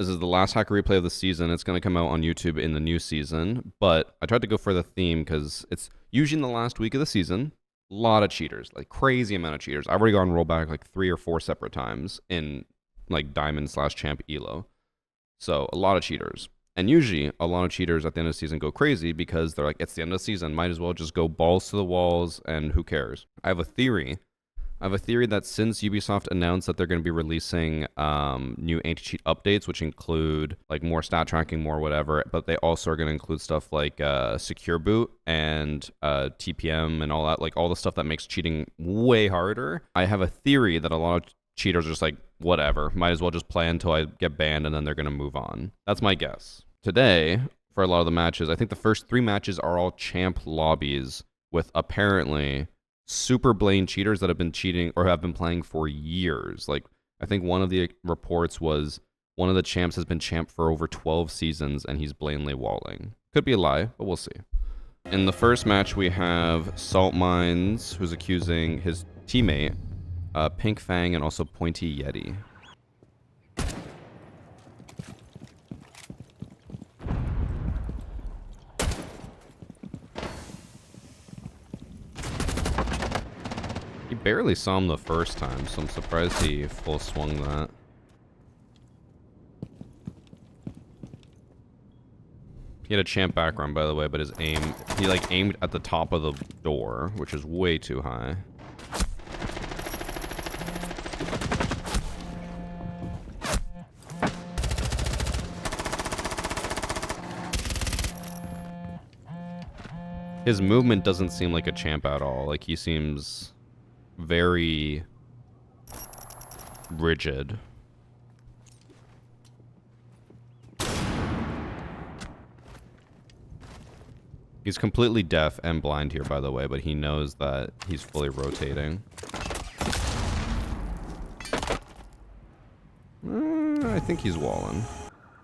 This is the last hacker replay of the season. It's going to come out on YouTube in the new season, but I tried to go for the theme because it's usually in the last week of the season. A lot of cheaters, like crazy amount of cheaters. I've already gone rollback like 3 or 4 separate times in like Diamond/Champ Elo. So a lot of cheaters. And usually a lot of cheaters at the end of the season go crazy because they're like, it's the end of the season. Might as well just go balls to the walls and who cares? I have a theory that since Ubisoft announced that they're going to be releasing new anti-cheat updates, which include like more stat tracking, more whatever, but they also are going to include stuff like secure boot and TPM and all that, like all the stuff that makes cheating way harder. I have a theory that a lot of cheaters are just like, whatever, might as well just play until I get banned and then they're going to move on. That's my guess. Today, for a lot of the matches, I think the first 3 matches are all champ lobbies with apparently super blatant cheaters that have been cheating or have been playing for years. Like, I think one of the reports was one of the champs has been champ for over 12 seasons and he's blatantly walling. Could be a lie, but we'll see. In the first match, we have Salt Mines, who's accusing his teammate, Pink Fang, and also Pointy Yeti. He barely saw him the first time, so I'm surprised he full swung that. He had a champ background, by the way, but his aim, he like aimed at the top of the door, which is way too high. His movement doesn't seem like a champ at all. Like, he seems very rigid. He's completely deaf and blind here, by the way, but he knows that he's fully rotating. I think he's walling.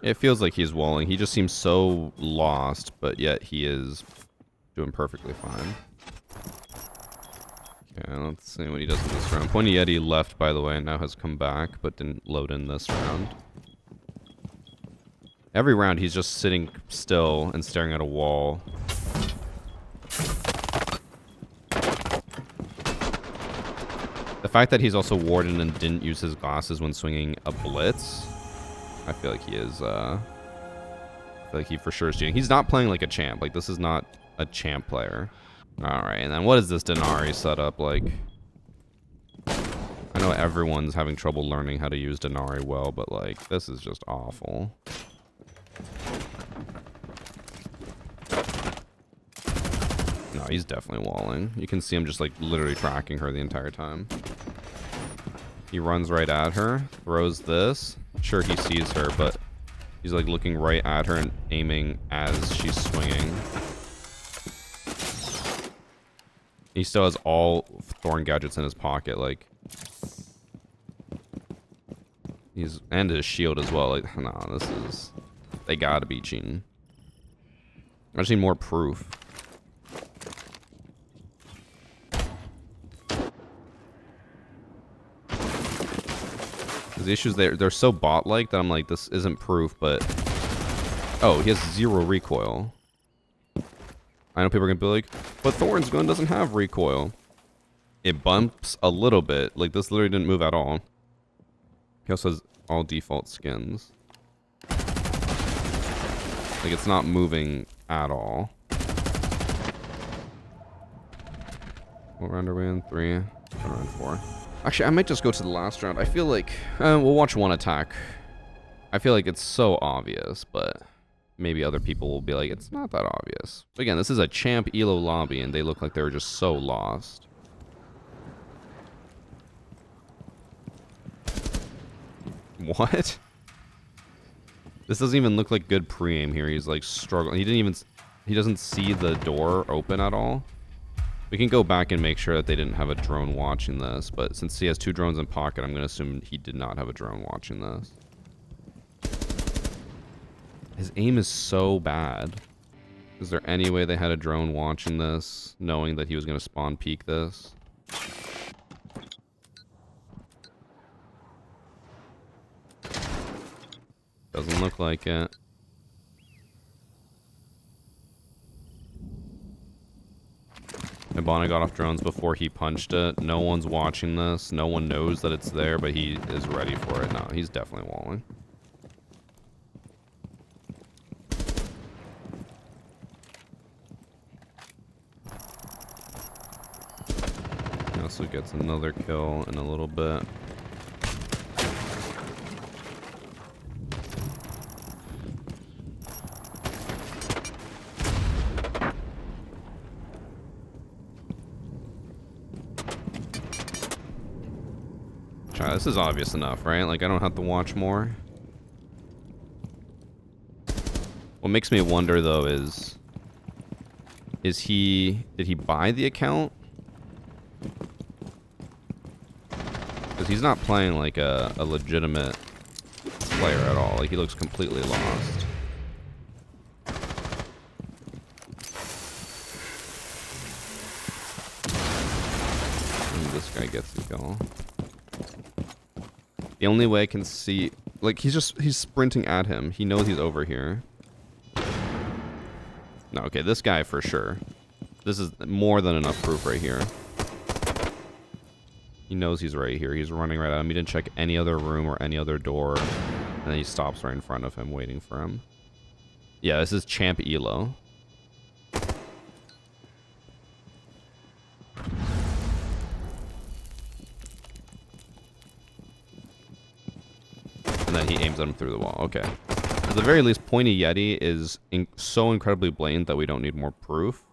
It feels like he's walling. He just seems so lost, but yet he is doing perfectly fine. Okay, let's see what he does in this round. Pointy Yeti left, by the way, and now has come back, but didn't load in this round. Every round, he's just sitting still and staring at a wall. The fact that he's also Warden and didn't use his glasses when swinging a blitz, I feel like he is, I feel like he for sure is cheating. He's not playing like a champ. Like, this is not a champ player. Alright, and then what is this Denari setup like? I know everyone's having trouble learning how to use Denari well, but like, this is just awful. No, he's definitely walling. You can see him just like literally tracking her the entire time. He runs right at her, throws this. Sure, he sees her, but he's like looking right at her and aiming as she's swinging. He still has all thorn gadgets in his pocket, like. And his shield as well. Like, nah, this is. They gotta be cheating. I just need more proof. The issues they're so bot-like that I'm like, this isn't proof, but. Oh, he has 0 recoil. I know people are gonna be like, but Thorn's gun doesn't have recoil. It bumps a little bit. Like, this literally didn't move at all. He also has all default skins. Like, it's not moving at all. What round are we in? 3. Round 4. Actually, I might just go to the last round. I feel like we'll watch one attack. I feel like it's so obvious, but maybe other people will be like, it's not that obvious. Again, this is a champ Elo lobby, and they look like they were just so lost. What? This doesn't even look like good pre-aim here. He's like struggling. He doesn't see the door open at all. We can go back and make sure that they didn't have a drone watching this, but since he has 2 drones in pocket, I'm going to assume he did not have a drone watching this. His aim is so bad. Is there any way they had a drone watching this, knowing that he was going to spawn peek this? Doesn't look like it. Ibana got off drones before he punched it. No one's watching this. No one knows that it's there, but he is ready for it. No, he's definitely walling. He also gets another kill in a little bit. This is obvious enough, right? Like, I don't have to watch more. What makes me wonder, though, is did he buy the account? Because he's not playing like a legitimate player at all. Like, he looks completely lost. And this guy gets the kill. The only way I can see, like, he's sprinting at him. He knows he's over here. No, okay, this guy for sure. This is more than enough proof right here. He knows he's right here. He's running right at him. He didn't check any other room or any other door. And then he stops right in front of him, waiting for him. Yeah, this is Champ Elo. And then he aims at him through the wall. Okay. At the very least, Pointy Yeti is so incredibly blatant that we don't need more proof.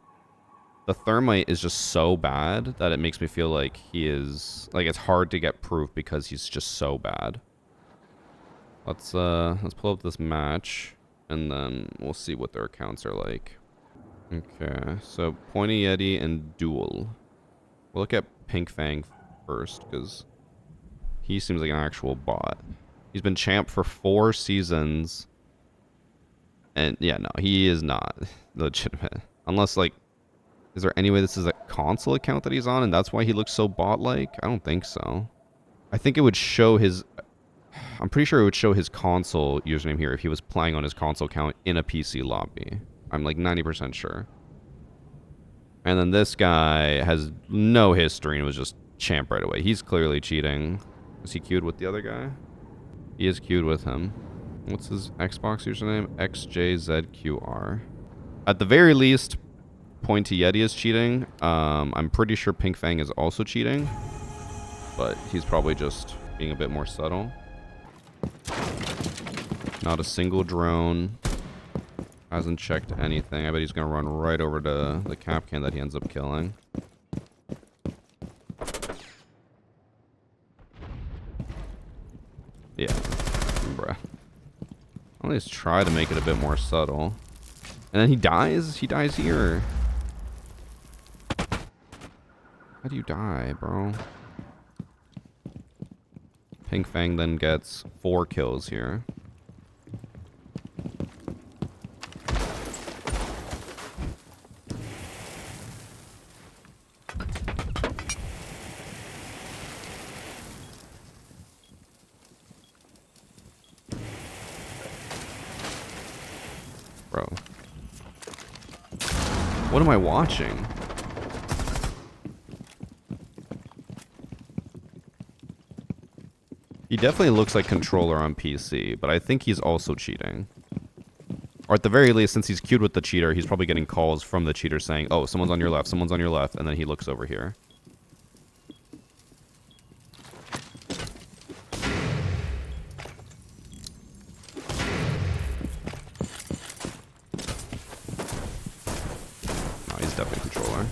The Thermite is just so bad that it makes me feel like he is... Like, it's hard to get proof because he's just so bad. Let's pull up this match, and then we'll see what their accounts are like. Okay, so Pointy Yeti and Duel. We'll look at Pink Fang first, because he seems like an actual bot. He's been champ for 4 seasons. And yeah, no, he is not legitimate. Unless, like, is there any way this is a console account that he's on and that's why he looks so bot-like? I don't think so. I think it would show his... I'm pretty sure it would show his console username here if he was playing on his console account in a PC lobby. I'm like 90% sure. And then this guy has no history and was just champ right away. He's clearly cheating. Is he queued with the other guy? He is queued with him. What's his Xbox username? XJZQR. At the very least, Pointy Yeti is cheating. I'm pretty sure Pink Fang is also cheating. But he's probably just being a bit more subtle. Not a single drone. Hasn't checked anything. I bet he's going to run right over to the Capcan that he ends up killing. Yeah. Bruh. I'll at least try to make it a bit more subtle. And then he dies? He dies here. How do you die, bro? Pink Fang then gets 4 kills here. Bro. What am I watching? He definitely looks like Controller on PC, but I think he's also cheating. Or at the very least, since he's queued with the cheater, he's probably getting calls from the cheater saying, oh, someone's on your left, someone's on your left, and then he looks over here. No, he's definitely Controller.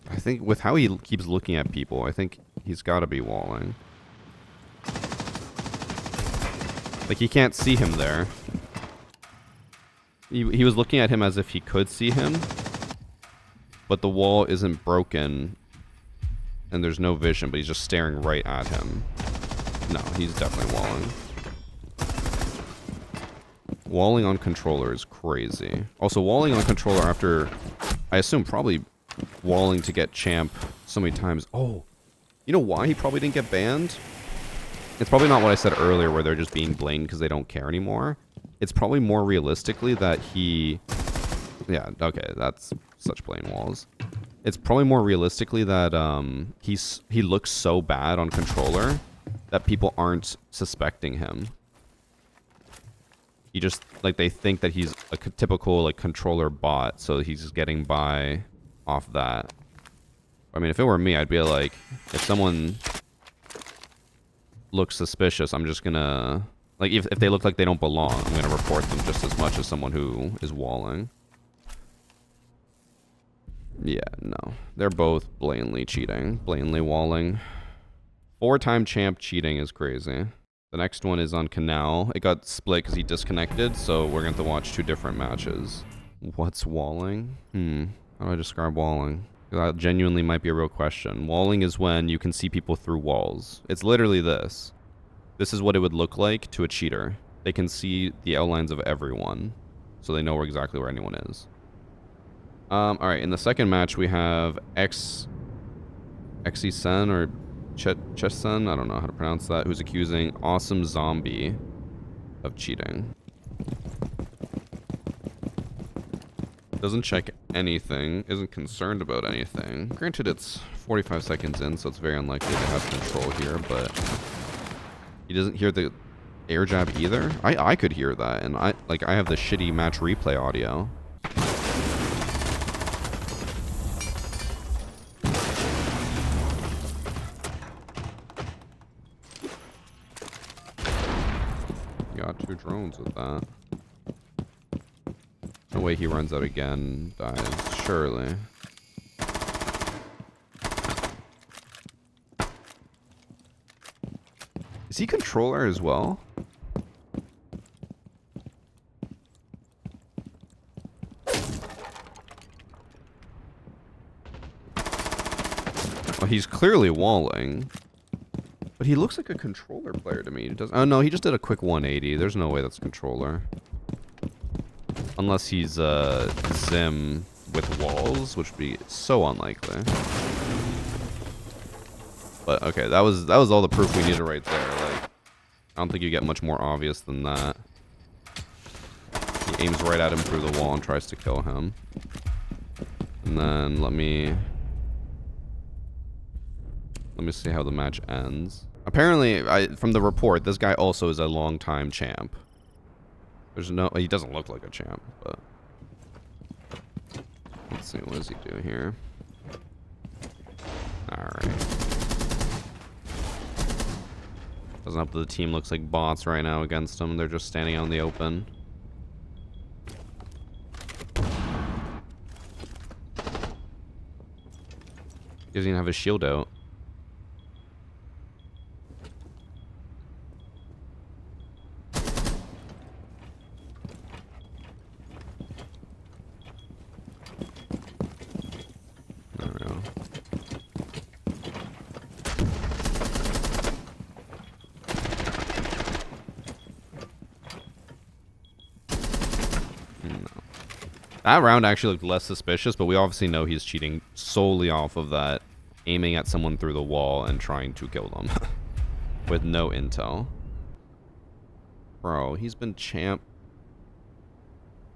I think with how he keeps looking at people, I think he's got to be walling. Like, he can't see him there. He was looking at him as if he could see him, but the wall isn't broken, and there's no vision, but he's just staring right at him. No, he's definitely walling. Walling on Controller is crazy. Also, walling on Controller after, I assume, probably walling to get champ so many times. Oh, You know why he probably didn't get banned? It's probably not what I said earlier where they're just being blamed because they don't care anymore. It's probably more realistically that he... Yeah, okay, that's such plain walls. It's probably more realistically that he looks so bad on controller that people aren't suspecting him. He just, like, they think that he's a typical, like, controller bot, so he's just getting by off that. I mean, if it were me, I'd be like, if someone looks suspicious, I'm just gonna... Like, if they look like they don't belong, I'm gonna report them just as much as someone who is walling. Yeah, no. They're both blatantly cheating. Blatantly walling. 4-time champ cheating is crazy. The next one is on Canal. It got split because he disconnected, so we're going to have to watch 2 different matches. What's walling? How do I describe walling? That genuinely might be a real question. Walling is when you can see people through walls. It's literally this. This is what it would look like to a cheater. They can see the outlines of everyone, so they know exactly where anyone is. Alright, in the second match we have Xi-Sen or Chesen, I don't know how to pronounce that, who's accusing Awesome Zombie of cheating. Doesn't check anything, isn't concerned about anything. Granted, it's 45 seconds in, so it's very unlikely to have control here, but he doesn't hear the air jab either. I could hear that, and I have the shitty match replay audio. Got 2 drones with that. No way he runs out again, dies, surely. Is he controller as well? Well, he's clearly walling. But he looks like a controller player to me. Oh no, he just did a quick 180. There's no way that's controller. Unless he's Zim with walls, which would be so unlikely. But okay, that was all the proof we needed right there. Like, I don't think you get much more obvious than that. He aims right at him through the wall and tries to kill him. And then let me see how the match ends. Apparently, from the report, this guy also is a long-time champ. He doesn't look like a champ, but let's see, what does he do here? Alright. Doesn't help that the team looks like bots right now against him. They're just standing out in the open. He doesn't even have his shield out. That round actually looked less suspicious, but we obviously know he's cheating solely off of that aiming at someone through the wall and trying to kill them with no intel. Bro, he's been champ.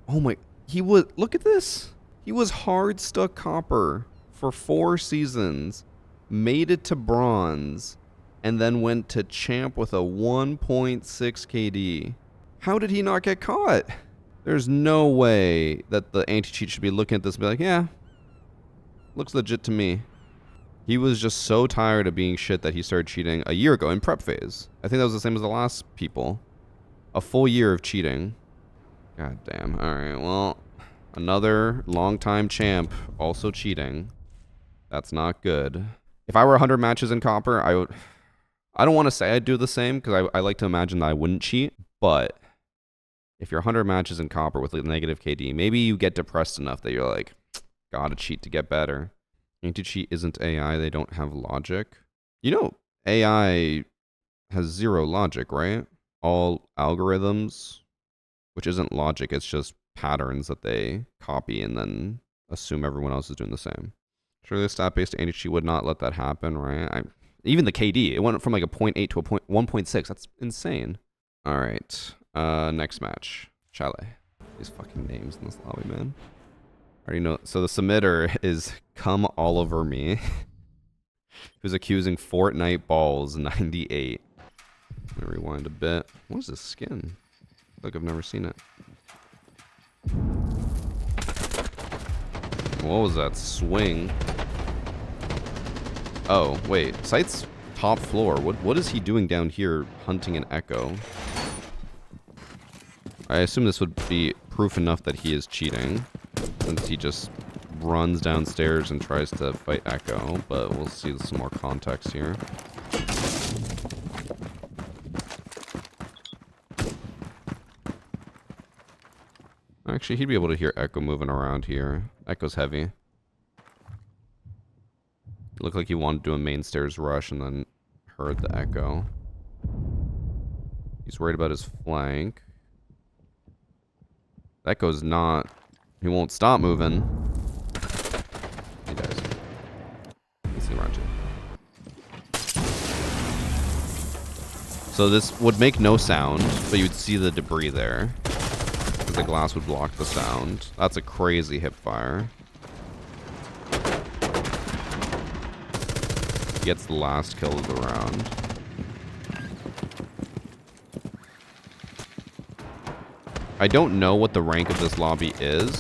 Oh my, look at this. He was hard stuck copper for 4 seasons, made it to bronze, and then went to champ with a 1.6 KD. How did he not get caught? There's no way that the anti-cheat should be looking at this and be like, yeah, looks legit to me. He was just so tired of being shit that he started cheating a year ago in prep phase. I think that was the same as the last people. A full year of cheating. God damn. Alright, well, another long-time champ also cheating. That's not good. If I were 100 matches in Copper, I don't want to say I'd do the same, because I like to imagine that I wouldn't cheat, but if you're 100 matches in Copper with a negative KD, maybe you get depressed enough that you're like, gotta cheat to get better. Anti-cheat isn't AI, they don't have logic. You know, AI has 0 logic, right? All algorithms, which isn't logic, it's just patterns that they copy and then assume everyone else is doing the same. Surely a stat-based anti-cheat would not let that happen, right? Even the KD, it went from like a 0.8 to a 1.6. That's insane. All right. Next match. Chalet. These fucking names in this lobby, man. I already know. So the submitter is Come All Over Me, who's accusing Fortnite Balls 98. Let me rewind a bit. What is this skin? Like I've never seen it. What was that swing? Oh, wait. Site's top floor. What is he doing down here hunting an echo? I assume this would be proof enough that he is cheating, since he just runs downstairs and tries to fight Echo, but we'll see some more context here. Actually, he'd be able to hear Echo moving around here. Echo's heavy. Looked like he wanted to do a main stairs rush and then heard the Echo. He's worried about his flank. Echo's not... He won't stop moving. He dies. He's gonna run too. So this would make no sound, but you'd see the debris there. Because the glass would block the sound. That's a crazy hip fire. Gets the last kill of the round. I don't know what the rank of this lobby is.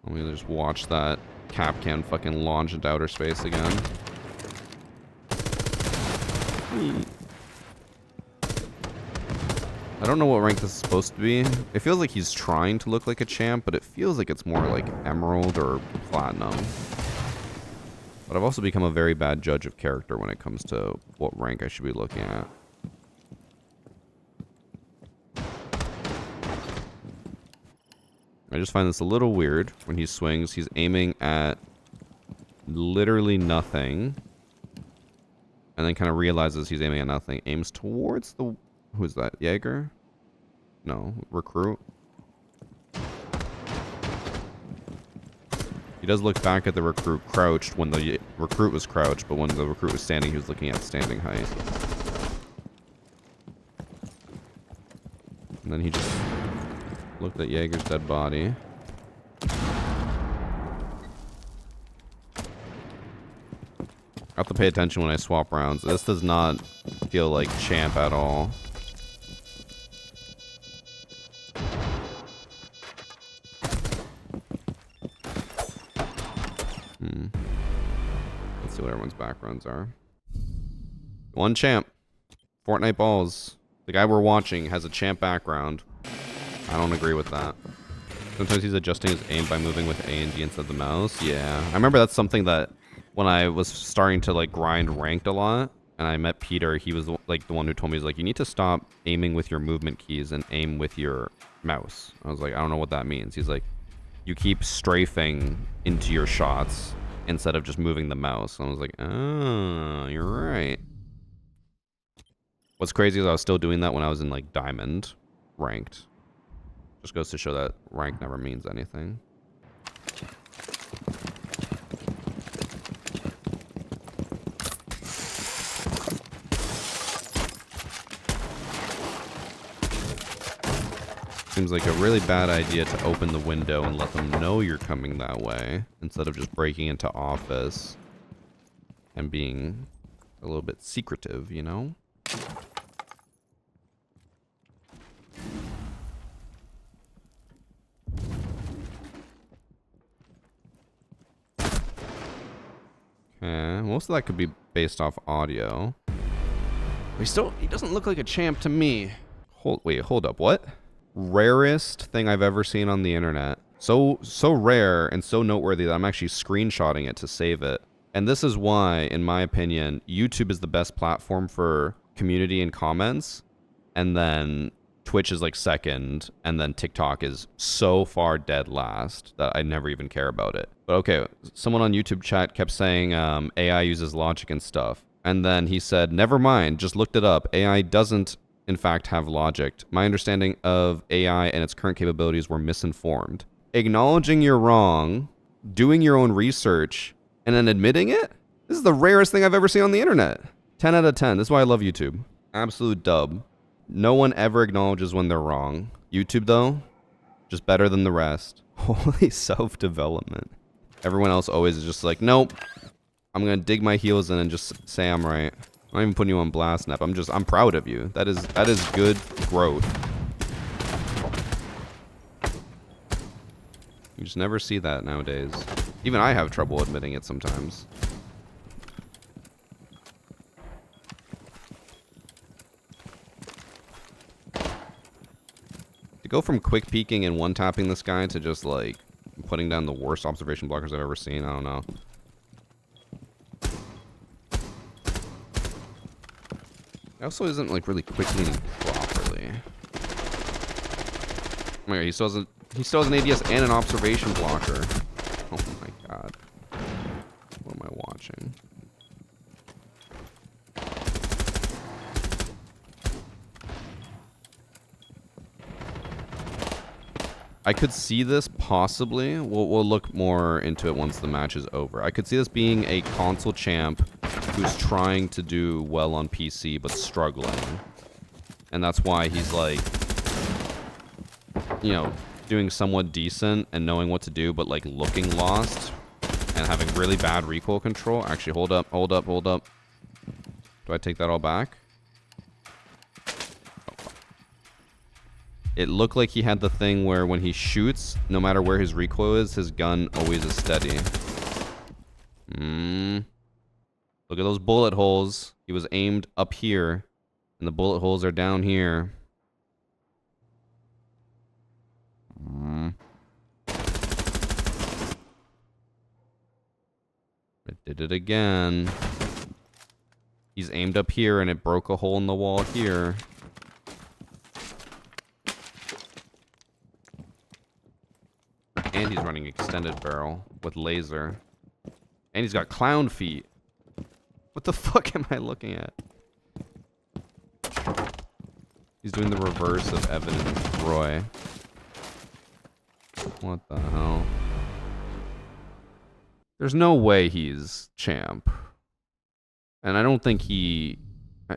Let me just watch that Capcan fucking launch into outer space again. I don't know what rank this is supposed to be. It feels like he's trying to look like a champ, but it feels like it's more like Emerald or Platinum. But I've also become a very bad judge of character when it comes to what rank I should be looking at. I just find this a little weird. When he swings, he's aiming at literally nothing. And then kind of realizes he's aiming at nothing. Aims towards the... Who's that? Jaeger? No. Recruit? He does look back at the recruit crouched when the recruit was crouched, but when the recruit was standing, he was looking at standing height. And then he just looked at Jaeger's dead body. I have to pay attention when I swap rounds. This does not feel like champ at all. Let's see what everyone's backgrounds are. One champ. Fortnite Balls. The guy we're watching has a champ background. I don't agree with that. Sometimes he's adjusting his aim by moving with A and D instead of the mouse. Yeah. I remember that's something that when I was starting to like grind ranked a lot and I met Peter, he was like the one who told me, he's like, you need to stop aiming with your movement keys and aim with your mouse. I was like, I don't know what that means. He's like, you keep strafing into your shots instead of just moving the mouse. And I was like, oh, you're right. What's crazy is I was still doing that when I was in like diamond ranked. Just goes to show that rank never means anything. Seems like a really bad idea to open the window and let them know you're coming that way instead of just breaking into office and being a little bit secretive, you know? Okay, most of that could be based off audio. He doesn't look like a champ to me. Hold up, what? Rarest thing I've ever seen on the internet. So rare and so noteworthy that I'm actually screenshotting it to save it. And this is why, in my opinion, YouTube is the best platform for community and comments. And then Twitch is like second. And then TikTok is so far dead last that I never even care about it. But okay, someone on YouTube chat kept saying AI uses logic and stuff. And then he said, never mind, just looked it up. AI doesn't in fact have logic. My understanding of AI and its current capabilities were misinformed. Acknowledging you're wrong doing your own research and then admitting it. This is the rarest thing I've ever seen on the internet. 10 out of 10. This is why I love YouTube. Absolute dub. No one ever acknowledges when they're wrong. YouTube, though, just better than the rest. Holy self-development. Everyone else always is just like, nope. I'm going to dig my heels in and just say I'm right. I'm not even putting you on blast, Nep. I'm proud of you. That is good growth. You just never see that nowadays. Even I have trouble admitting it sometimes. To go from quick peeking and one-tapping this guy to just, like, putting down the worst observation blockers I've ever seen, I don't know. He also isn't, like, really quick leaning properly. Oh my god, he still has an ADS and an observation blocker. Oh my god. What am I watching? I could see this possibly. We'll look more into it once the match is over. I could see this being a console champ who's trying to do well on PC but struggling. And that's why he's like, you know, doing somewhat decent and knowing what to do but like looking lost and having really bad recoil control. Actually, hold up. Do I take that all back? It looked like he had the thing where when he shoots, no matter where his recoil is, his gun always is steady. Look at those bullet holes. He was aimed up here, and the bullet holes are down here. It did it again. He's aimed up here, and it broke a hole in the wall here. And he's running extended barrel with laser. And he's got clown feet. What the fuck am I looking at? He's doing the reverse of Evan and Roy. What the hell? There's no way he's champ. And I don't think he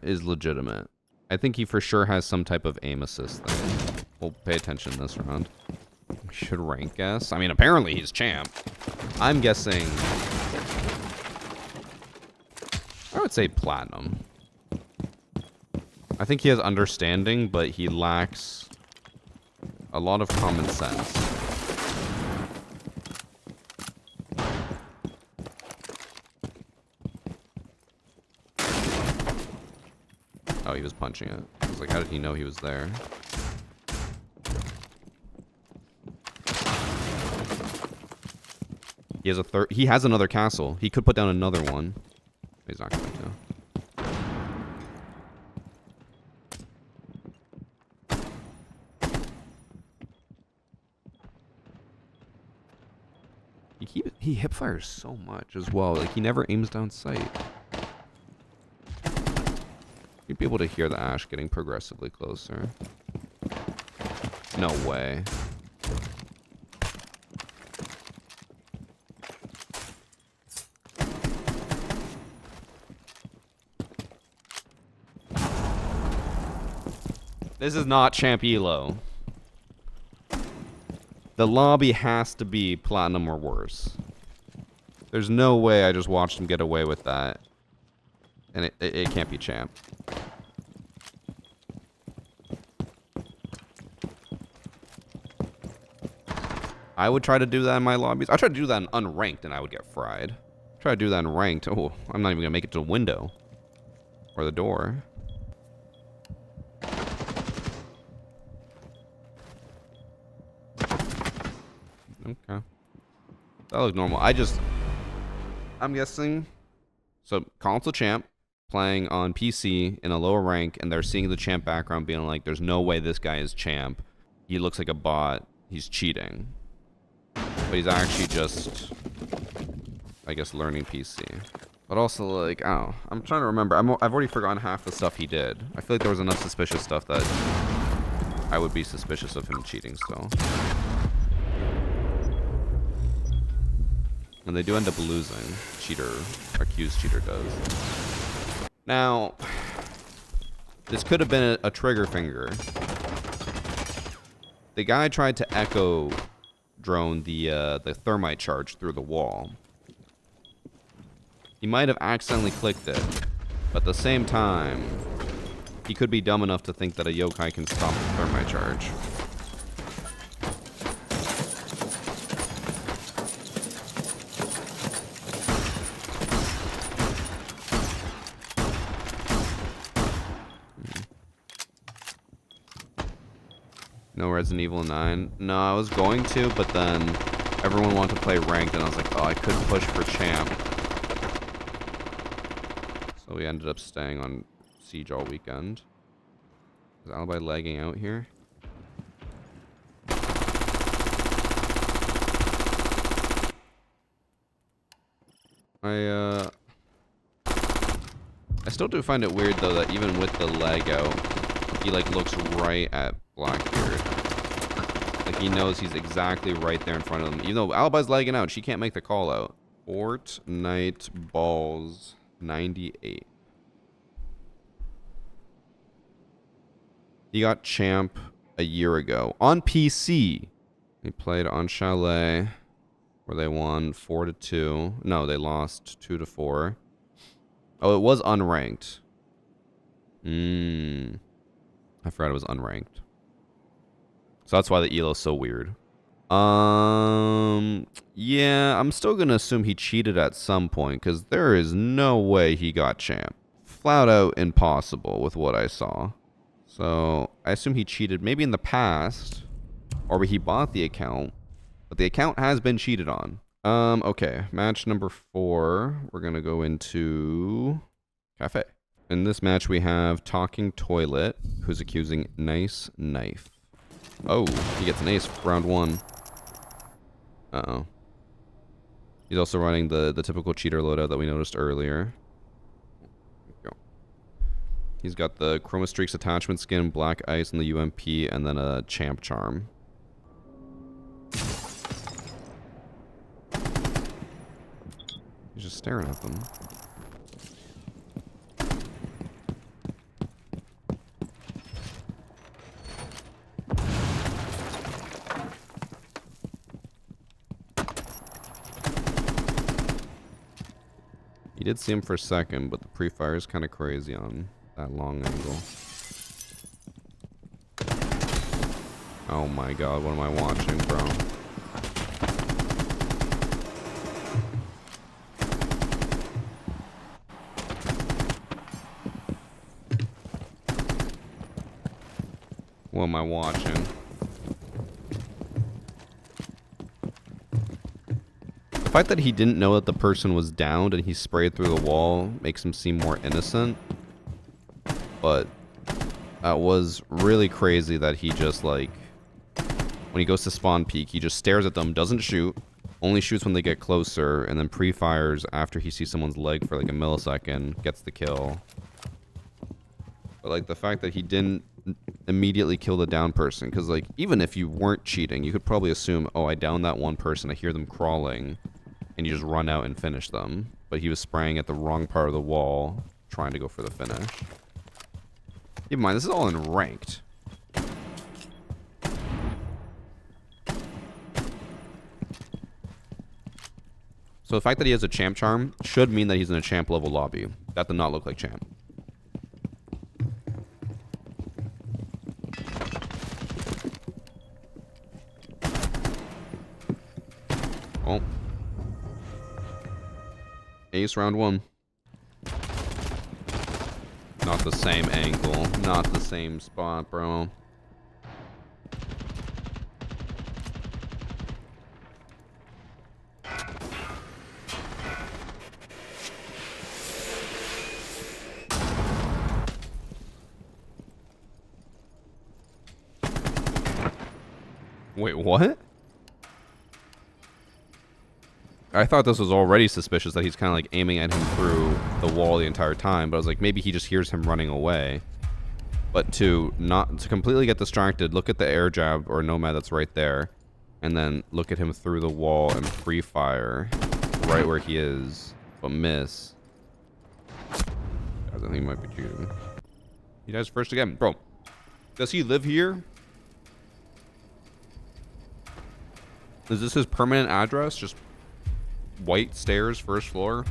is legitimate. I think he for sure has some type of aim assist thing. We'll pay attention this round. Should rank guess. I mean, apparently he's champ. I'm guessing... I would say platinum. I think he has understanding, but he lacks a lot of common sense. Oh, he was punching it. I was like, how did he know he was there? He has he has another castle. He could put down another one. He's not going to. He hip fires so much as well. Like, he never aims down sight. You'd be able to hear the ash getting progressively closer. No way. This is not Champ Elo. The lobby has to be platinum or worse. There's no way I just watched him get away with that. And it can't be champ. I would try to do that in my lobbies. I tried to do that in unranked and I would get fried. Try to do that in ranked. Oh, I'm not even going to make it to the window. Or the door. Okay. That looked normal. I'm guessing. So, console champ playing on PC in a lower rank, and they're seeing the champ background being like, there's no way this guy is champ. He looks like a bot. He's cheating. But he's actually just, I guess, learning PC. But also, like, oh, I'm trying to remember. I've already forgotten half the stuff he did. I feel like there was enough suspicious stuff that I would be suspicious of him cheating still. And they do end up losing. Cheater, accused cheater does. Now, this could have been a trigger finger. The guy tried to echo drone the thermite charge through the wall. He might have accidentally clicked it, but at the same time, he could be dumb enough to think that a yokai can stop the thermite charge. No Resident Evil 9. No, I was going to, but then everyone wanted to play ranked, and I was like, oh, I could push for champ. So we ended up staying on Siege all weekend. Is Alibi lagging out here? I still do find it weird, though, that even with the lag out, he, like, looks right at Blackbeard. Like, he knows he's exactly right there in front of him. Even though Alibi's lagging out, she can't make the call out. Fortnite Balls 98. He got champ a year ago on PC. He played on Chalet, where they won 4-2. No, they lost 2-4. Oh, it was unranked. I forgot it was unranked. So that's why the elo's so weird. Yeah, I'm still gonna assume he cheated at some point, because there is no way he got champ. Flat out impossible with what I saw. So I assume he cheated maybe in the past, or he bought the account, but the account has been cheated on. Okay, match number 4. We're gonna go into Cafe. In this match, we have Talking Toilet, who's accusing Nice Knife. Oh, he gets an ace for round 1. Uh-oh. He's also running the typical cheater loadout that we noticed earlier. Go. He's got the Chroma Streaks attachment skin, Black Ice, and the UMP, and then a Champ Charm. He's just staring at them. You did see him for a second, but the pre-fire is kind of crazy on that long angle. Oh my god, what am I watching, bro? What am I watching? The fact that he didn't know that the person was downed and he sprayed through the wall makes him seem more innocent. But that was really crazy that he just, like, when he goes to spawn peek, he just stares at them, doesn't shoot, only shoots when they get closer, and then pre-fires after he sees someone's leg for like a millisecond, gets the kill. But like the fact that he didn't immediately kill the down person, because like even if you weren't cheating, you could probably assume, oh, I downed that one person, I hear them crawling, and you just run out and finish them. But he was spraying at the wrong part of the wall, trying to go for the finish. Keep in mind, this is all in ranked. So the fact that he has a champ charm should mean that he's in a champ level lobby. That did not look like champ. Oh. Ace round 1. Not the same angle. Not the same spot, bro. Wait, what? I thought this was already suspicious that he's kind of like aiming at him through the wall the entire time, but I was like, maybe he just hears him running away. But to completely get distracted, look at the air jab or nomad that's right there, and then look at him through the wall and free fire right where he is, but miss. I think he might be cheating. He dies first again. Bro, does he live here? Is this his permanent address? Just white stairs, first floor?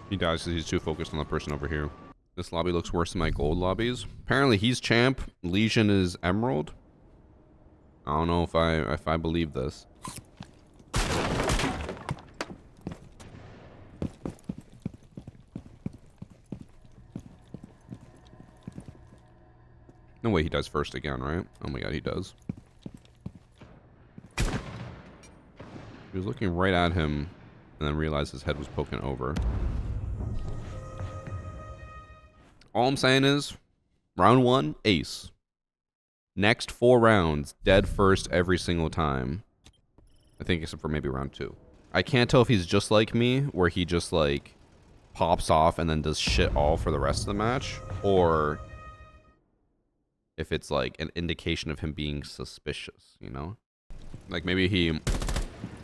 He dies because he's too focused on the person over here. This lobby looks worse than my gold lobbies. Apparently he's champ. Legion is emerald. I don't know if I believe this. No way he dies first again, right? Oh my god, he does. He was looking right at him and then realized his head was poking over. All I'm saying is, round 1, ace. Next 4 rounds, dead first every single time. I think except for maybe round 2. I can't tell if he's just like me, where he just like pops off and then does shit all for the rest of the match, or if it's like an indication of him being suspicious, you know? Like maybe he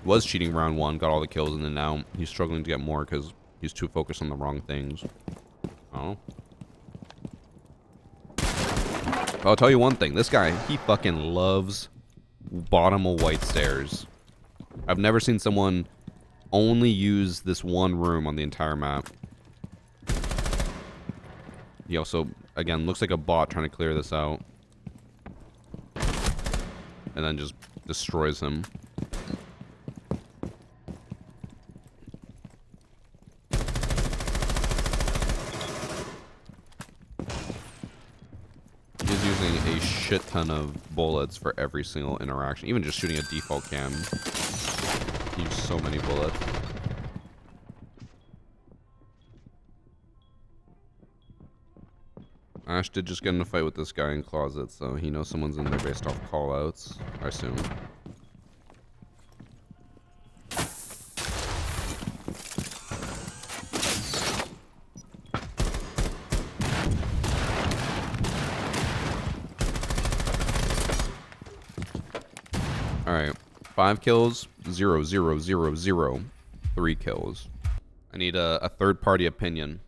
was cheating round 1, got all the kills, and then now he's struggling to get more because he's too focused on the wrong things. I don't know. I'll tell you one thing. This guy, he fucking loves bottom of white stairs. I've never seen someone only use this one room on the entire map. He also, again, looks like a bot trying to clear this out. And then just destroys him. He's using a shit ton of bullets for every single interaction. Even just shooting a default cam. He used so many bullets. Ash did just get in a fight with this guy in closet, so he knows someone's in there based off callouts, I assume. Alright. 5 kills, 0, 0, 0, 0. 3 kills. I need a third-party opinion.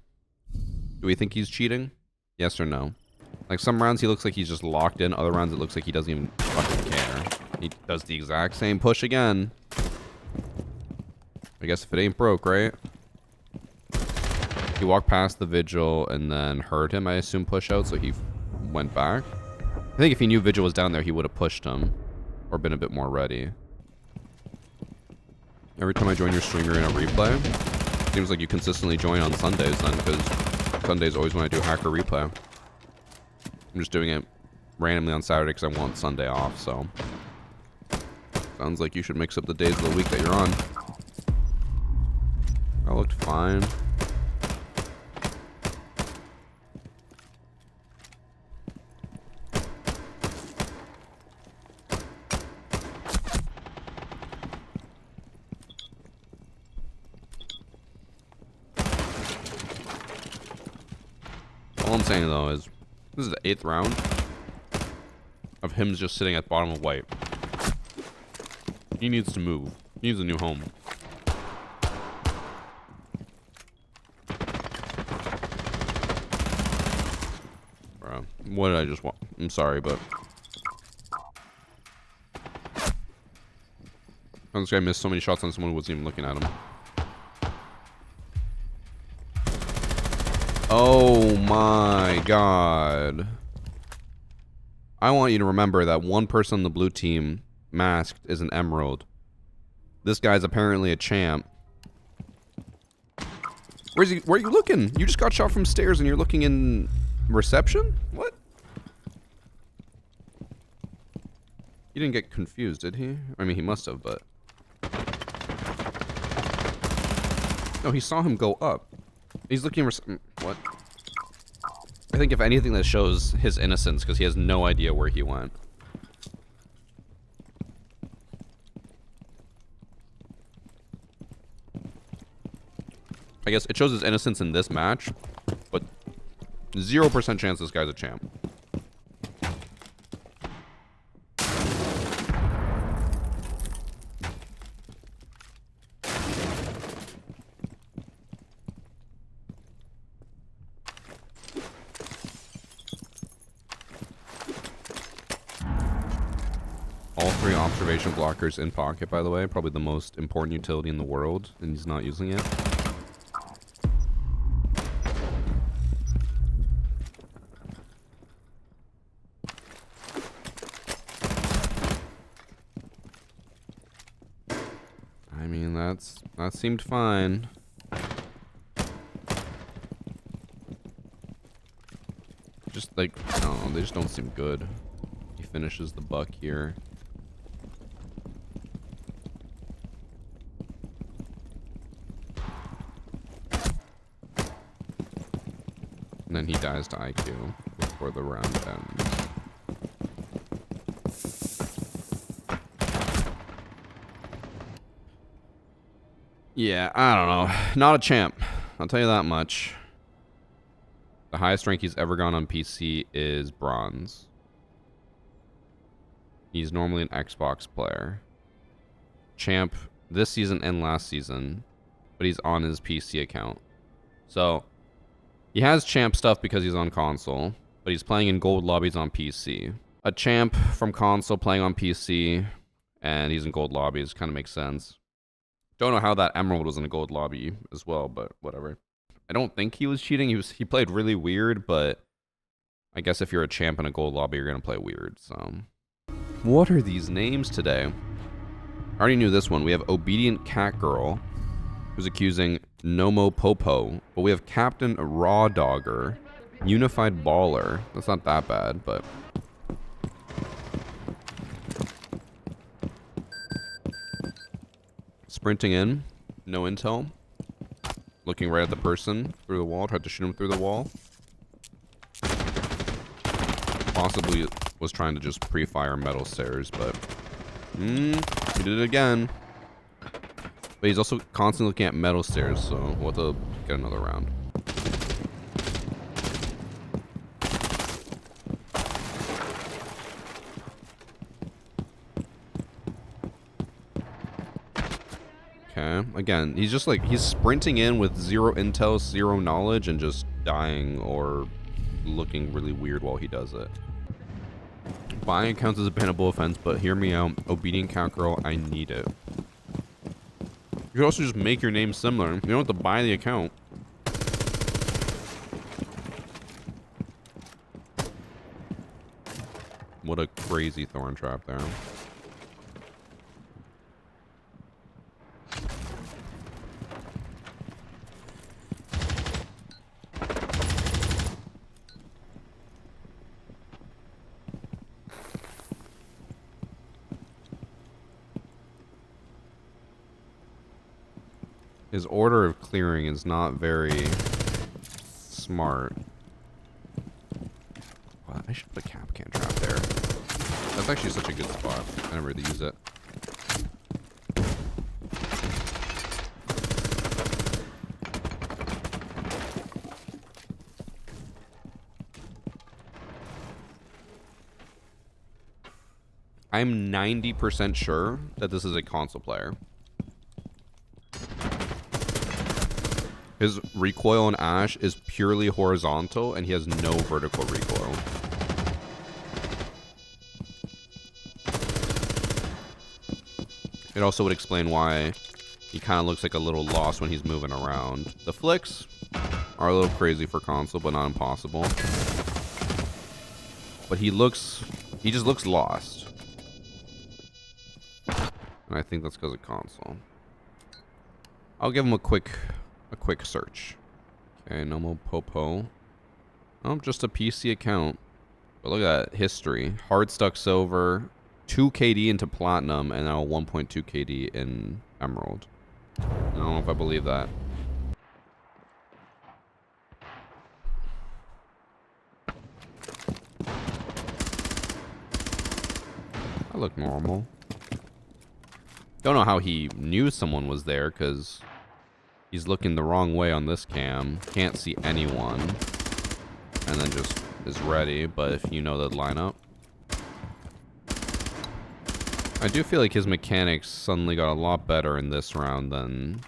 Do we think he's cheating? Yes or no? Like, some rounds he looks like he's just locked in. Other rounds it looks like he doesn't even fucking care. He does the exact same push again. I guess if it ain't broke, right? He walked past the vigil and then heard him, I assume, push out, so he went back. I think if he knew vigil was down there, he would have pushed him. Or been a bit more ready. Every time I join your stream, you're in a replay. Seems like you consistently join on Sundays then, because Sunday's always when I do hacker replay. I'm just doing it randomly on Saturday because I want Sunday off, so. Sounds like you should mix up the days of the week that you're on. That looked fine. All I'm saying though is, this is the 8th round of him just sitting at the bottom of white. He needs to move. He needs a new home. Bro, what did I just want? I'm sorry, but this guy missed so many shots on someone who wasn't even looking at him. Oh my god. I want you to remember that one person on the blue team masked is an emerald. This guy's apparently a champ. Where's he? Where are you looking? You just got shot from stairs and you're looking in reception? What? He didn't get confused, did he? I mean, he must have, but... No, he saw him go up. He's looking what? I think if anything that shows his innocence because he has no idea where he went. I guess it shows his innocence in this match, but 0% chance this guy's a champ. All 3 observation blockers in pocket, by the way. Probably the most important utility in the world, and he's not using it. I mean, that seemed fine. Just like, I don't know, they just don't seem good. He finishes the buck here. And then he dies to IQ before the round ends. Yeah, I don't know. Not a champ. I'll tell you that much. The highest rank he's ever gone on PC is bronze. He's normally an Xbox player. Champ this season and last season, but he's on his PC account. So, he has champ stuff because he's on console, but he's playing in gold lobbies on PC. A champ from console playing on PC, and he's in gold lobbies, kind of makes sense. Don't know how that Emerald was in a gold lobby as well, but whatever. I don't think he was cheating. He played really weird, but I guess if you're a champ in a gold lobby, you're going to play weird, so. What are these names today? I already knew this one. We have Obedient Cat Girl, who's accusing Nomo Popo, but we have Captain Raw Dogger, Unified Baller. That's not that bad, but. Sprinting in, no intel. Looking right at the person through the wall, tried to shoot him through the wall. Possibly was trying to just pre-fire metal stairs, but he did it again. But he's also constantly looking at metal stairs, so we'll have to get another round. Okay, again, he's just like, he's sprinting in with 0 intel, 0 knowledge, and just dying or looking really weird while he does it. Buying counts as a bannable offense, but hear me out. Obedient Cat Girl, I need it. You could also just make your name similar. You don't have to buy the account. What a crazy thorn trap there. His order of clearing is not very smart. Well, I should put cap can trap there. That's actually such a good spot. I never really use it. I'm 90% sure that this is a console player. His recoil on Ash is purely horizontal, and he has no vertical recoil. It also would explain why he kind of looks like a little lost when he's moving around. The flicks are a little crazy for console, but not impossible. But he just looks lost. And I think that's because of console. I'll give him a quick search. Okay, Nomo Popo. Oh, just a PC account. But look at that history. Hard stuck silver, 2 KD into platinum, and now 1.2 KD in emerald. I don't know if I believe that. I look normal. Don't know how he knew someone was there, because he's looking the wrong way on this cam. Can't see anyone. And then just is ready, but if you know the lineup. I do feel like his mechanics suddenly got a lot better in this round than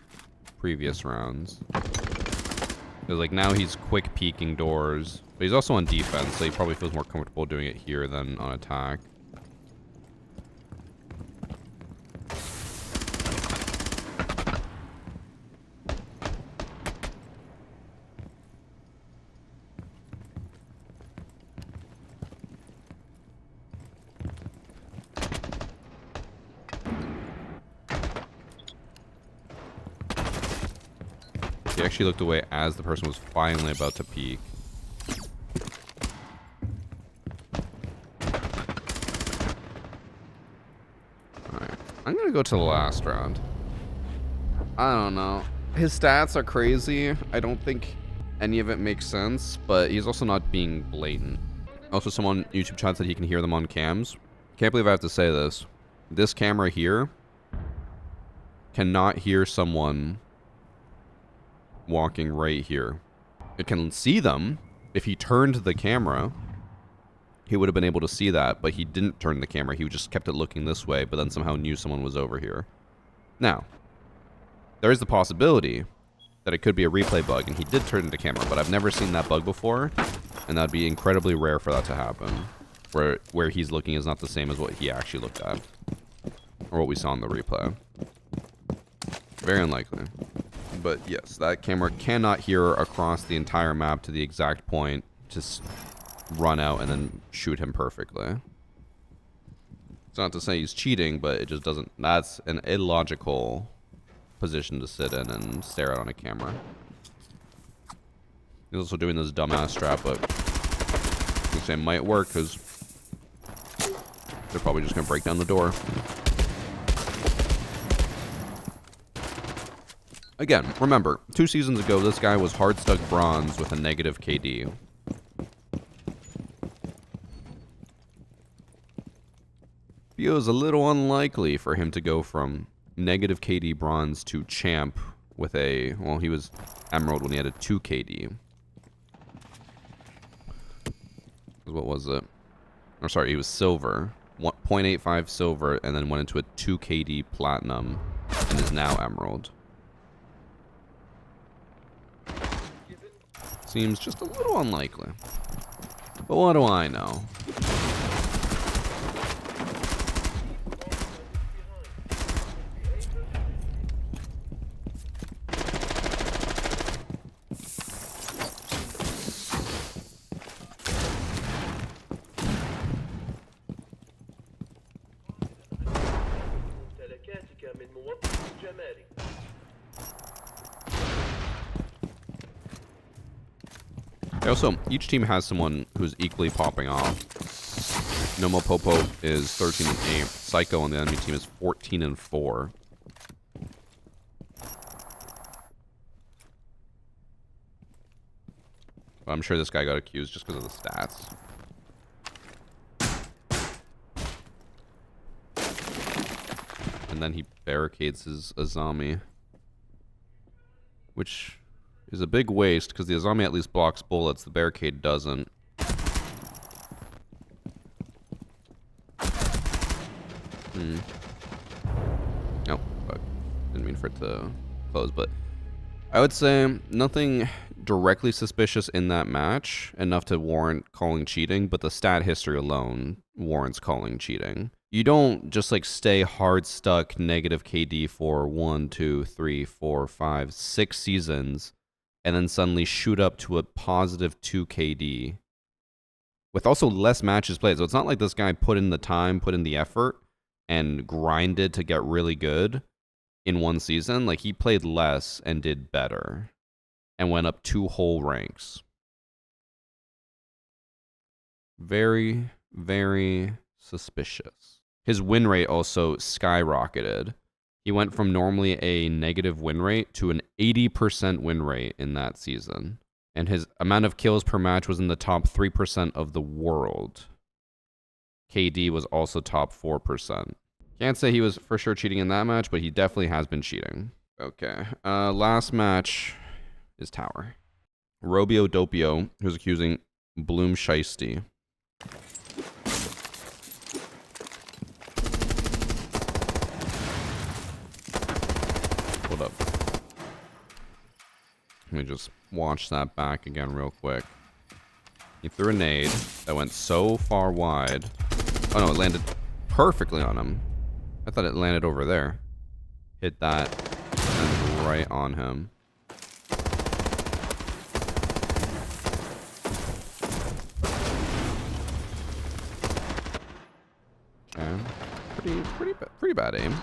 previous rounds. Because like now he's quick peeking doors. But he's also on defense, so he probably feels more comfortable doing it here than on attack. He actually looked away as the person was finally about to peek. Alright. I'm gonna go to the last round. I don't know. His stats are crazy. I don't think any of it makes sense, but he's also not being blatant. Also, someone on YouTube chat said he can hear them on cams. Can't believe I have to say this. This camera here cannot hear someone walking right here. It can see them. If he turned the camera, he would have been able to see that, but he didn't turn the camera. He just kept it looking this way, but then somehow knew someone was over here. Now, there is the possibility that it could be a replay bug, and he did turn the camera, but I've never seen that bug before, and that'd be incredibly rare for that to happen, where he's looking is not the same as what he actually looked at, or what we saw in the replay. Very unlikely. But yes, that camera cannot hear across the entire map to the exact point, just run out and then shoot him perfectly. It's not to say he's cheating, but it just doesn't. That's an illogical position to sit in and stare at on a camera. He's also doing this dumbass strap, but which they might work because they're probably just gonna break down the door. Again, remember, 2 seasons ago, this guy was hard stuck bronze with a negative KD. Feels a little unlikely for him to go from negative KD bronze to champ with a, well, he was emerald when he had a 2 KD. What was it? Or sorry, he was silver. 0.85 silver, and then went into a 2 KD platinum, and is now emerald. Seems just a little unlikely. But what do I know? Also, each team has someone who's equally popping off. Nomo Popo is 13-8. Psycho on the enemy team is 14-4. I'm sure this guy got accused just because of the stats. And then he barricades his Azami, which is a big waste because the Azami at least blocks bullets. The barricade doesn't. Oh, fuck. Didn't mean for it to close, but I would say nothing directly suspicious in that match, enough to warrant calling cheating, but the stat history alone warrants calling cheating. You don't just like stay hard stuck negative KD for 1, 2, 3, 4, 5, 6 seasons and then suddenly shoot up to a positive 2 KD with also less matches played. So it's not like this guy put in the time, put in the effort, and grinded to get really good in one season. Like, he played less and did better and went up 2 whole ranks. Very, very suspicious. His win rate also skyrocketed. He went from normally a negative win rate to an 80% win rate in that season. And his amount of kills per match was in the top 3% of the world. KD was also top 4%. Can't say he was for sure cheating in that match, but he definitely has been cheating. Okay, last match is Tower. Robio Dopio, who's accusing Bloom Shiesty. Hold up. Let me just watch that back again real quick. He threw a nade that went so far wide. Oh no, it landed perfectly on him. I thought it landed over there. Hit that and right on him. Okay. Pretty bad aim.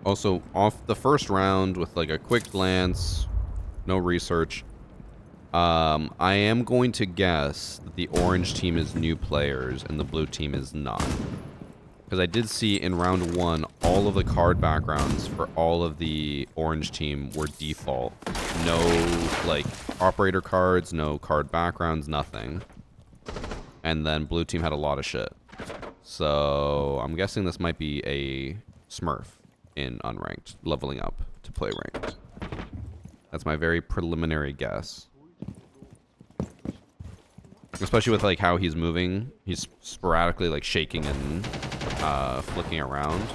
Also, off the first round with like a quick glance, no research, I am going to guess that the orange team is new players and the blue team is not. Because I did see in round 1, all of the card backgrounds for all of the orange team were default. No, like, operator cards, no card backgrounds, nothing. And then blue team had a lot of shit. So, I'm guessing this might be a smurf in unranked, leveling up to play ranked. That's my very preliminary guess. Especially with like how he's moving. He's sporadically like shaking and flicking around.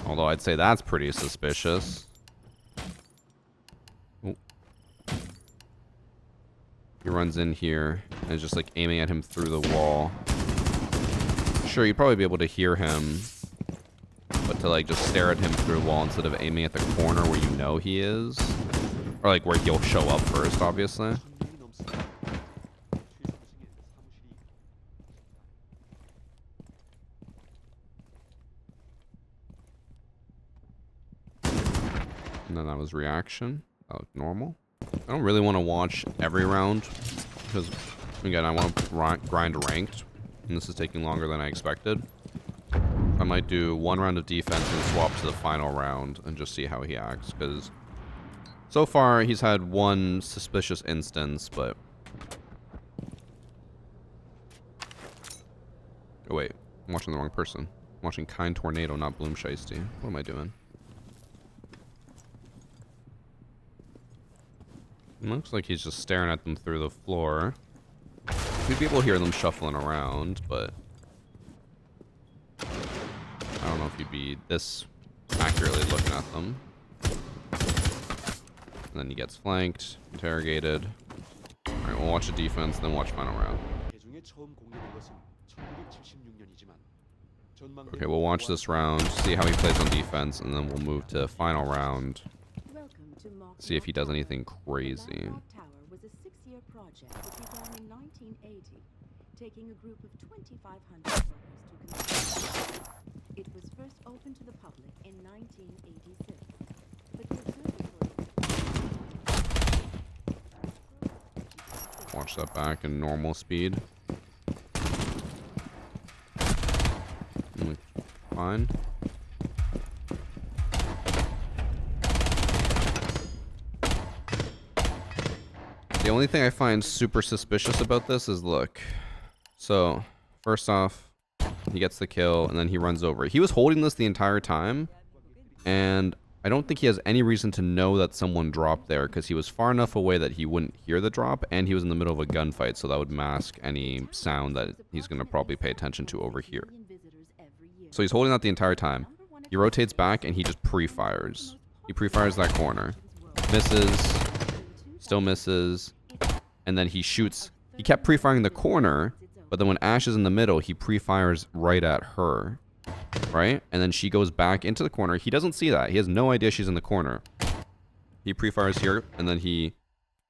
Although I'd say that's pretty suspicious. Ooh. He runs in here and is just like aiming at him through the wall. Sure, you'd probably be able to hear him, but to like just stare at him through the wall instead of aiming at the corner where you know he is. Or like where he'll show up first, obviously. And then that was reaction. That looked normal. I don't really want to watch every round because, again, I want to grind ranked, and this is taking longer than I expected. I might do one round of defense and swap to the final round and just see how he acts, because so far he's had one suspicious instance, but... Oh wait, I'm watching the wrong person. I'm watching Kind Tornado, not Bloom Shiesty. What am I doing? It looks like he's just staring at them through the floor. You'd be able to hear them shuffling around, but... I don't know if you'd be this accurately looking at them. And then he gets flanked, interrogated. Alright, we'll watch the defense, then watch final round. Okay, we'll watch this round, see how he plays on defense, and then we'll move to final round. See if he does anything crazy. Was a 6-year project that began in 1980, taking a group of 2,500 workers to construct. It was first opened to the public in 1986. But Watch that back in normal speed. Fine. The only thing I find super suspicious about this is, look. So, first off, he gets the kill, and then he runs over. He was holding this the entire time, and I don't think he has any reason to know that someone dropped there, because he was far enough away that he wouldn't hear the drop, and he was in the middle of a gunfight, so that would mask any sound that he's going to probably pay attention to over here. So he's holding that the entire time. He rotates back, and he just pre-fires. He pre-fires that corner. Misses. Still misses. And then he shoots. He kept pre-firing the corner, but then when Ash is in the middle, he pre-fires right at her. Right? And then she goes back into the corner. He doesn't see that. He has no idea she's in the corner. He pre-fires here, and then he...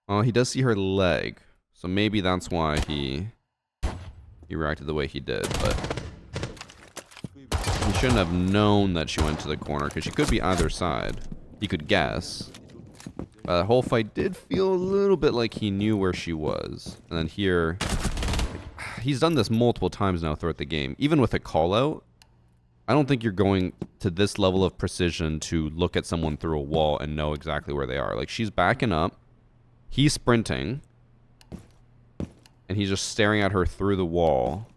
Oh, he does see her leg. So maybe that's why he reacted the way he did, but... He shouldn't have known that she went to the corner, because she could be either side. He could guess. That whole fight did feel a little bit like he knew where she was. And then here, he's done this multiple times now throughout the game. Even with a call out, I don't think you're going to this level of precision to look at someone through a wall and know exactly where they are. Like, she's backing up, he's sprinting, and he's just staring at her through the wall.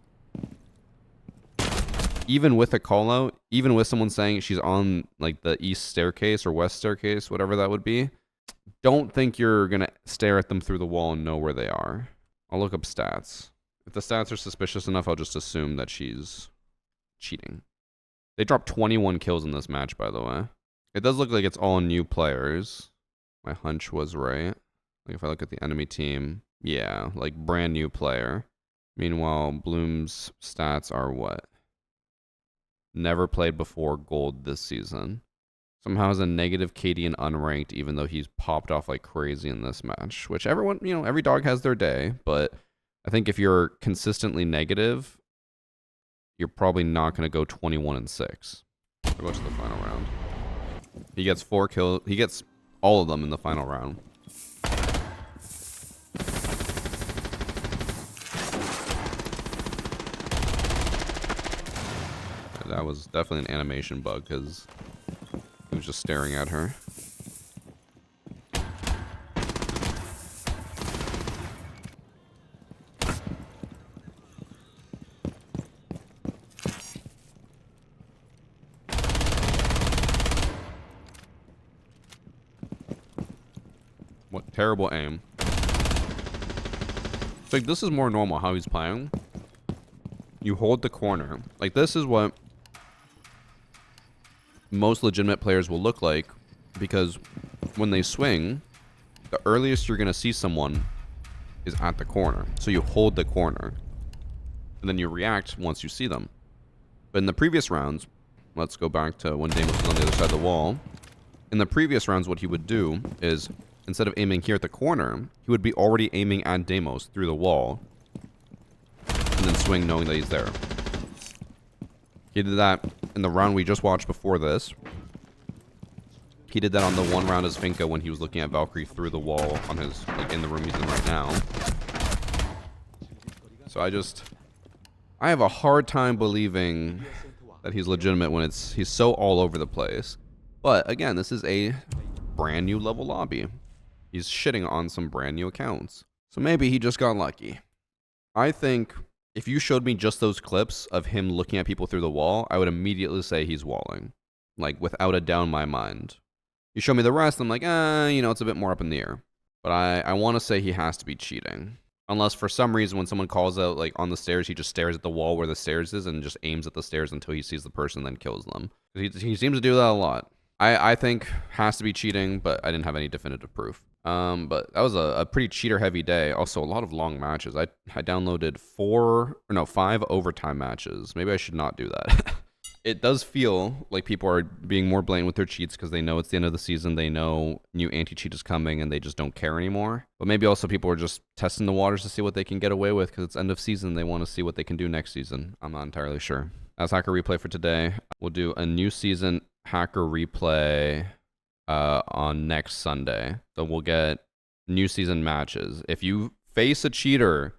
Even with a call out, even with someone saying she's on like the east staircase or west staircase, whatever that would be, don't think you're going to stare at them through the wall and know where they are. I'll look up stats. If the stats are suspicious enough, I'll just assume that she's cheating. They dropped 21 kills in this match, by the way. It does look like it's all new players. My hunch was right. Like if I look at the enemy team, yeah, like brand new player. Meanwhile, Bloom's stats are what? Never played before gold this season. Somehow has a negative KD and unranked, even though he's popped off like crazy in this match. Which everyone, you know, every dog has their day. But I think if you're consistently negative, you're probably not going to go 21-6. We'll go to the final round. He gets 4 kills. He gets all of them in the final round. That was definitely an animation bug because he was just staring at her. What terrible aim. It's like, this is more normal how he's playing. You hold the corner. Like, this is what most legitimate players will look like, because when they swing, the earliest you're going to see someone is at the corner. So you hold the corner, and then you react once you see them. But in the previous rounds, let's go back to when Damos was on the other side of the wall. In the previous rounds, what he would do is, instead of aiming here at the corner, he would be already aiming at Damos through the wall, and then swing knowing that he's there. He did that in the round we just watched before this. He did that on the one round as Finka when he was looking at Valkyrie through the wall on his, like, in the room he's in right now. So I have a hard time believing that he's legitimate when he's so all over the place. But again, this is a brand new level lobby. He's shitting on some brand new accounts. So maybe he just got lucky. I think if you showed me just those clips of him looking at people through the wall, I would immediately say he's walling. Like, without a doubt in my mind. You show me the rest, I'm like, it's a bit more up in the air. But I want to say he has to be cheating. Unless for some reason when someone calls out, like, on the stairs, he just stares at the wall where the stairs is and just aims at the stairs until he sees the person and then kills them. He seems to do that a lot. I think has to be cheating, but I didn't have any definitive proof. But that was a pretty cheater-heavy day. Also, a lot of long matches. I downloaded 5 overtime matches. Maybe I should not do that. It does feel like people are being more blatant with their cheats because they know it's the end of the season. They know new anti-cheat is coming, and they just don't care anymore. But maybe also people are just testing the waters to see what they can get away with because it's end of season. They want to see what they can do next season. I'm not entirely sure. That's Hacker Replay for today. We'll do a new season Hacker Replay on next Sunday. So we'll get new season matches. If you face a cheater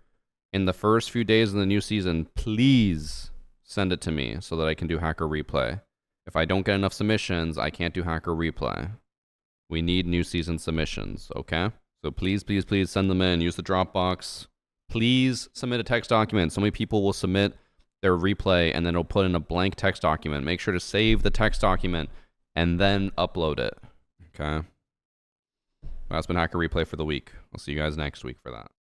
in the first few days of the new season, please send it to me so that I can do Hacker Replay. If I don't get enough submissions, I can't do Hacker Replay. We need new season submissions, okay? So please, please, please send them in. Use the Dropbox. Please submit a text document. So many people will submit their replay and then it'll put in a blank text document. Make sure to save the text document and then upload it. Okay. That's been Hacker Replay for the week. I'll see you guys next week for that.